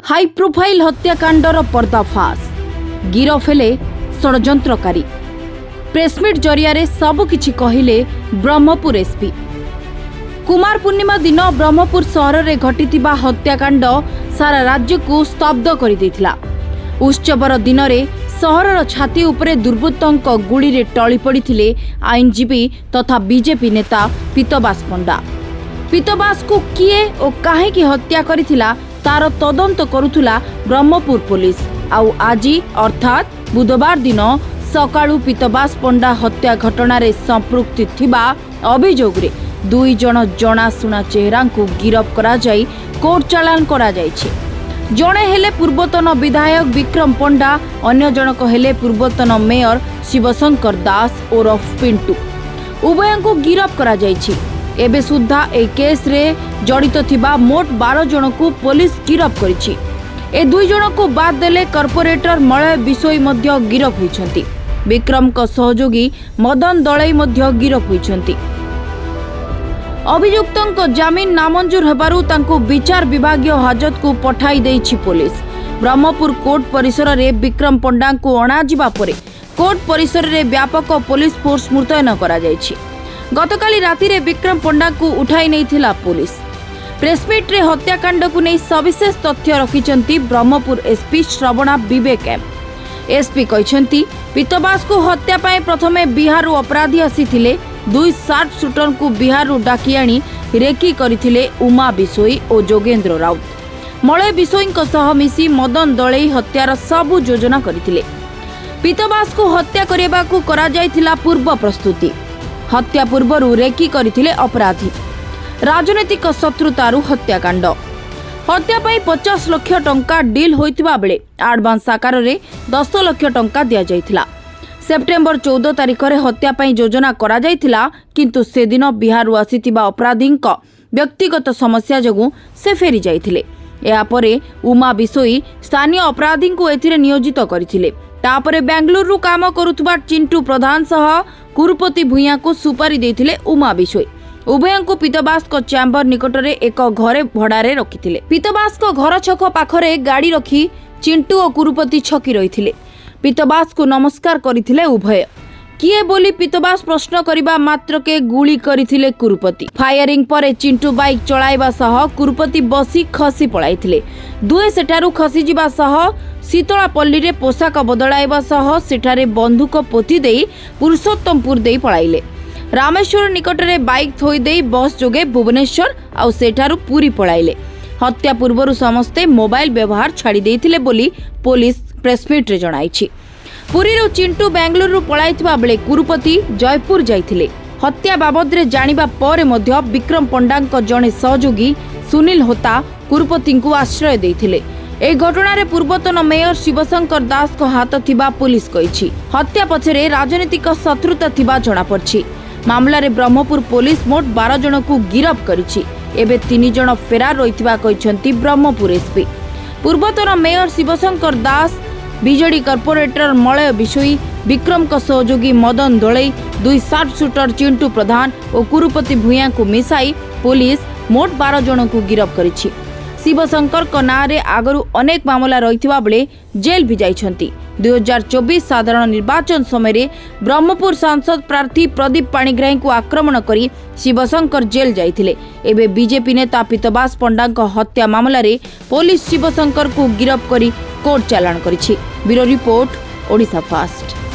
High profile हत्याकांडर पर्दाफाश गिरफ हेले षड्यंत्रकारी press meet जरिया सबकिछि कहिले ब्रह्मपुर एसपी। कुमार पूर्णिमा दिन ब्रह्मपुर सहर में घटिथिबा हत्याकांड सारा राज्य को स्तब्ध कर देथिला। उत्सवर दिन में सहरर छाती उपरे दुर्बृत्तों गुड़ी रे टली पड़िथिले आईनजीवी तथा बीजेपी नेता पीतबास पंडा। पीतबास को किए और काहेकि हत्या करिथिला तार तदंत करुथुला ब्रह्मपुर पुलिस। आउ आज अर्थात बुधवार दिन सकाळु पीतबास पंडा हत्या घटना रे संपृक्ति थिबा अभियोग रे 2 जण जनाशुना चेहरा को गिरफ करा जाई कोर्ट चालान करा जायछि। जणे हेले पूर्वतन विधायक विक्रम पंडा, अन्य जनक हेले पूर्वतन मेयर शिवशंकर दास ओरफ पिंटू। उभय को गिरफ करा जायछि। एबे सुद्धा ए केस रे जड़ित थिबा मोट 12 जन को पुलिस गिरफ करिछि। ए 2 जन को बाद देले कॉर्पोरेटर मलय बिसोई मध्य गिरफ होइछंती। विक्रम को सहयोगी मदन दलई मध्य गिरफ होइछंती। अभियुक्तों जमीन नामंजूर हेबारु तांको विचार विभागीय हाजत को पठाई देइछि पुलिस। ब्रह्मपुर कोर्ट परिसर रे विक्रम पंडा को अणाजिबा परे कोर्ट परिसर रे व्यापक पुलिस फोर्स मुतयन करा जायछि। गतकाली राति रे विक्रम पंडा को उठाई नैथिला पुलिस। प्रेसमिट रे हत्याकांड को नहीं सविशेष तथ्य रखिछंती ब्रह्मपुर एसपी श्रवणा विवेक एम। एसपी कहिछंती पीतबास को हत्या पाए प्रथमे बिहार अपराधी आसीथिले। 2 शार्प शूटर को बिहार डाकी आनी रेकी करथिले उमा बिसोई और जोगेंद्र राउत। मलय बिसोई सह मिसी मदन दलई हत्यार सबु योजना करथिले। पीतबास को हत्या करेबा को करा जायथिला पूर्व प्रस्तुति। हत्या पूर्वरु रेकी करथिले अपराधी। राजनैतिक शत्रुतारु हत्याकांड। हत्या पाई 50 लाख टंका डील होइतिबा बेले एडवांस आकार रे 10 लाख टंका दिया जायथिला। सेप्टेम्बर 14 तारिख रे हत्या पाई योजना करा जायथिला, किंतु से दिन बिहार आसीथिबा अपराधीक व्यक्तिगत समस्या जगु से फेरी जायथिले। या परे उमा बिसोई स्थानीय अपराधी को एथिरे नियोजित करथिले। तापरे बेंगलुरु काम करुथबा चिंटू प्रधान सह कुरुपति भुइया को सुपारी देथिले उमा बिसोई। उभय को पीतबास को चैम्बर निकट रे एक घरे भड़ारे रखिथिले। पीतबास को घर छक पाखरे गाड़ी रखी चिंटू और कुरुपति छकी रहिथिले। पीतबास को नमस्कार करिथिले उभय। किए बोली पीतबास प्रश्न करिबा मात्र के गुली करिथिले कुरुपति। फायरिंग परे चिंटू बाइक चलाइबा सह कुरुपति बसी खसी पळाइथिले। दुए सेठारु खसी जिबा सह शीतलापल्ली रे पोशाक बदलाइबा सह सेठारे बंदूक पोती देई पुरुषोत्तमपुर देई पळाइले। रामेश्वर निकट रे बाइक थोई देई बस जोगे भुवनेश्वर आउ सेठारु पुरी पळाइले। हत्या पूर्वरु समस्ते मोबाइल व्यवहार छाड़ी देइथिले बोली पुलिस प्रेसमिट रे जणाइछि। पुरीरु चिंटू बेंगलुरु पळाइथिबा बेले कुरुपति जयपुर जाइथिले। हत्या बाबद रे जानिबा परे मध्य विक्रम पंडांक जणे सहयोगी सुनील होता कुरुपति को आश्रय देइथिले। ए घटना रे पूर्वतन मेयर शिवशंकर दास को हाथ थिबा पुलिस कहिछि। हत्या पछरे राजनीतिक शत्रुता थिबा जणा पड़छि। मामला रे ब्रह्मपुर पुलिस मोट 12 जन को गिरफ करिछि। एबे 3 जन फेरार रहिथिबा कहिसंती ब्रह्मपुर एसपी। पूर्वतन mayor Shivshankar Das, BJD corporator Malay Bisoi, Vikram को सहयोगी मदन दलई, 2 शार्प शूटर चिंटू प्रधान और कुरुपति भुइया को मिसाई पुलिस मोट 12 जन को गिरफ करिछि। शिवशंकर को नाँ रे आगरु अनेक मामला रहिथिबा बेले जेल भी जाइछंती। 2024 साधारण निर्वाचन समय ब्रह्मपुर सांसद प्रार्थी प्रदीप पाणिग्राही को आक्रमण करी शिवशंकर जेल जाइथिले। एबे बीजेपी नेता पीतबास पंडा हत्या मामला रे पुलिस शिवशंकर को गिरफ करी कोर्ट चालान करिछि। Bureau report, Odisha fast.